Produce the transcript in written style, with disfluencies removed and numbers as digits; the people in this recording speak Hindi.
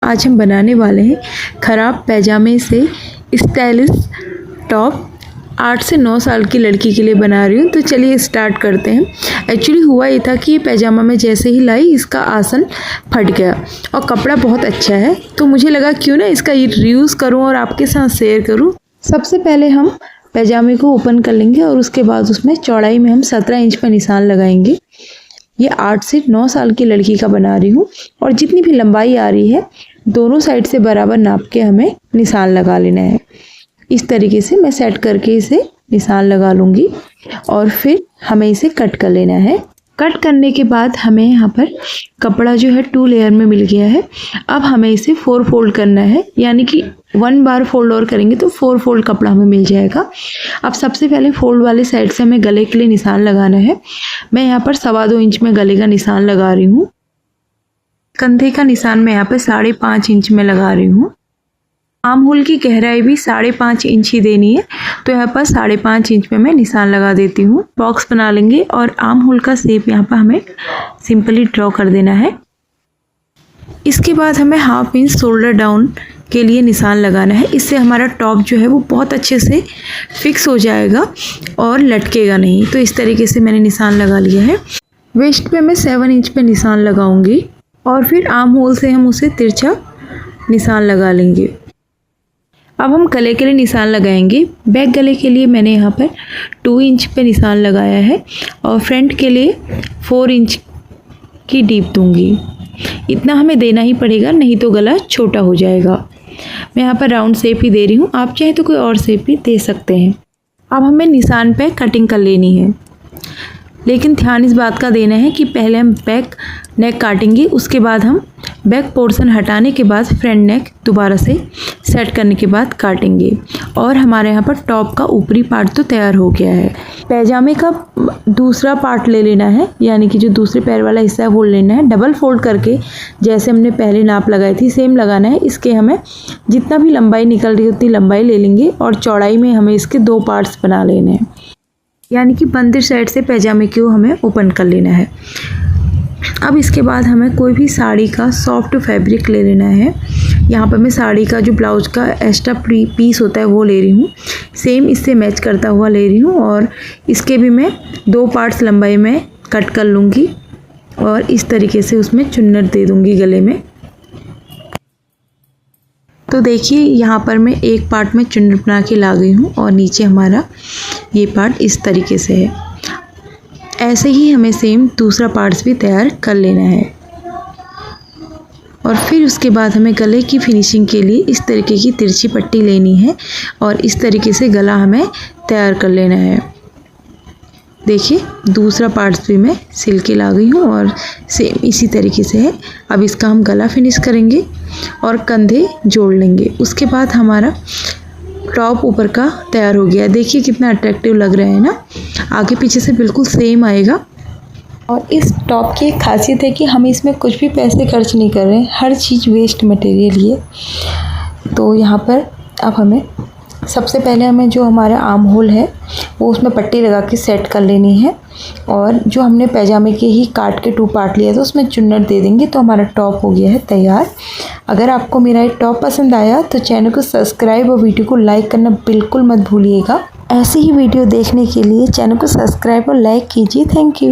आज हम बनाने वाले हैं ख़राब पैजामे से स्टाइलिश टॉप। 8 से 9 साल की लड़की के लिए बना रही हूँ, तो चलिए स्टार्ट करते हैं। एक्चुअली हुआ ये था कि ये पैजामा मैं जैसे ही लाई इसका आसन फट गया और कपड़ा बहुत अच्छा है, तो मुझे लगा क्यों ना इसका रीयूज़ करूँ और आपके साथ शेयर करूँ। सबसे पहले हम पैजामे को ओपन कर लेंगे और उसके बाद उसमें चौड़ाई में हम 17 इंच पर निशान लगाएंगे। ये 8 से 9 साल की लड़की का बना रही हूँ और जितनी भी लंबाई आ रही है दोनों साइड से बराबर नाप के हमें निशान लगा लेना है। इस तरीके से मैं सेट करके इसे निशान लगा लूँगी और फिर हमें इसे कट कर लेना है। कट करने के बाद हमें यहाँ पर कपड़ा जो है 2 लेयर में मिल गया है। अब हमें इसे 4 फोल्ड करना है, यानी कि 1 बार फोल्ड और करेंगे तो 4 फोल्ड कपड़ा हमें मिल जाएगा। अब सबसे पहले फोल्ड वाले साइड से हमें गले के लिए निशान लगाना है। मैं यहाँ पर 2.25 इंच में गले का निशान लगा रही हूँ। कंधे का निशान मैं यहाँ पर 5.5 इंच में लगा रही हूँ। आर्म होल की गहराई भी 5.5 इंच ही देनी है, तो यहाँ पर 5.5 इंच में मैं निशान लगा देती हूँ। बॉक्स बना लेंगे और आर्म होल का शेप यहाँ पर हमें सिंपली ड्रॉ कर देना है। इसके बाद हमें 1/2 इंच शोल्डर डाउन के लिए निशान लगाना है। इससे हमारा टॉप जो है वो बहुत अच्छे से फिक्स हो जाएगा और लटकेगा नहीं। तो इस तरीके से मैंने निशान लगा लिया है। वेस्ट पे मैं 7 इंच पे निशान लगाऊंगी और फिर आर्म होल से हम उसे तिरछा निशान लगा लेंगे। अब हम गले के लिए निशान लगाएंगे। बैक गले के लिए मैंने यहाँ पर 2 इंच पे निशान लगाया है और फ्रंट के लिए 4 इंच की डीप दूंगी। इतना हमें देना ही पड़ेगा, नहीं तो गला छोटा हो जाएगा। मैं यहाँ पर राउंड शेप ही दे रही हूँ, आप चाहे तो कोई और शेप भी दे सकते हैं। अब हमें निशान पे कटिंग कर लेनी है, लेकिन ध्यान इस बात का देना है कि पहले हम बैक नेक काटेंगे, उसके बाद हम बैक पोर्शन हटाने के बाद फ्रंट नेक दोबारा से सेट करने के बाद काटेंगे। और हमारे यहाँ पर टॉप का ऊपरी पार्ट तो तैयार हो गया है। पैजामे का दूसरा पार्ट ले लेना है, यानी कि जो दूसरे पैर वाला हिस्सा है वो लेना है। डबल फोल्ड करके जैसे हमने पहले नाप लगाई थी सेम लगाना है। इसके हमें जितना भी लंबाई निकल रही है उतनी लंबाई ले लेंगे और चौड़ाई में हमें इसके 2 पार्ट्स बना लेने हैं, यानी कि बंदिश साइड से पैजामे को हमें ओपन कर लेना है। अब इसके बाद हमें कोई भी साड़ी का सॉफ्ट फैब्रिक ले लेना है। यहाँ पर मैं साड़ी का जो ब्लाउज का एक्स्ट्रा पीस होता है वो ले रही हूँ, सेम इससे मैच करता हुआ ले रही हूँ और इसके भी मैं 2 पार्ट्स लंबाई में कट कर लूँगी और इस तरीके से उसमें चुन्नट दे दूँगी गले में। तो देखिए यहाँ पर मैं एक पार्ट में चुन्नट बना के ला गई हूँ और नीचे हमारा ये पार्ट इस तरीके से है। ऐसे ही हमें सेम दूसरा पार्ट्स भी तैयार कर लेना है और फिर उसके बाद हमें गले की फिनिशिंग के लिए इस तरीके की तिरछी पट्टी लेनी है और इस तरीके से गला हमें तैयार कर लेना है। देखिए दूसरा पार्ट्स भी मैं सिल के ला गई हूँ और सेम इसी तरीके से है। अब इसका हम गला फिनिश करेंगे और कंधे जोड़ लेंगे। उसके बाद हमारा टॉप ऊपर का तैयार हो गया। देखिए कितना अट्रैक्टिव लग रहा है ना, आगे पीछे से बिल्कुल सेम आएगा। और इस टॉप की एक खासियत है कि हम इसमें कुछ भी पैसे खर्च नहीं कर रहे हैं, हर चीज़ वेस्ट मटेरियल ही है। तो यहाँ पर अब हमें सबसे पहले हमें जो हमारा आर्म होल है वो उसमें पट्टी लगा के सेट कर लेनी है और जो हमने पैजामे के ही काट के 2 पार्ट लिया था उसमें चुन्नट दे देंगे, तो हमारा टॉप हो गया है तैयार। अगर आपको मेरा ये टॉप पसंद आया तो चैनल को सब्सक्राइब और वीडियो को लाइक करना बिल्कुल मत भूलिएगा। ऐसी ही वीडियो देखने के लिए चैनल को सब्सक्राइब और लाइक कीजिए। Thank you.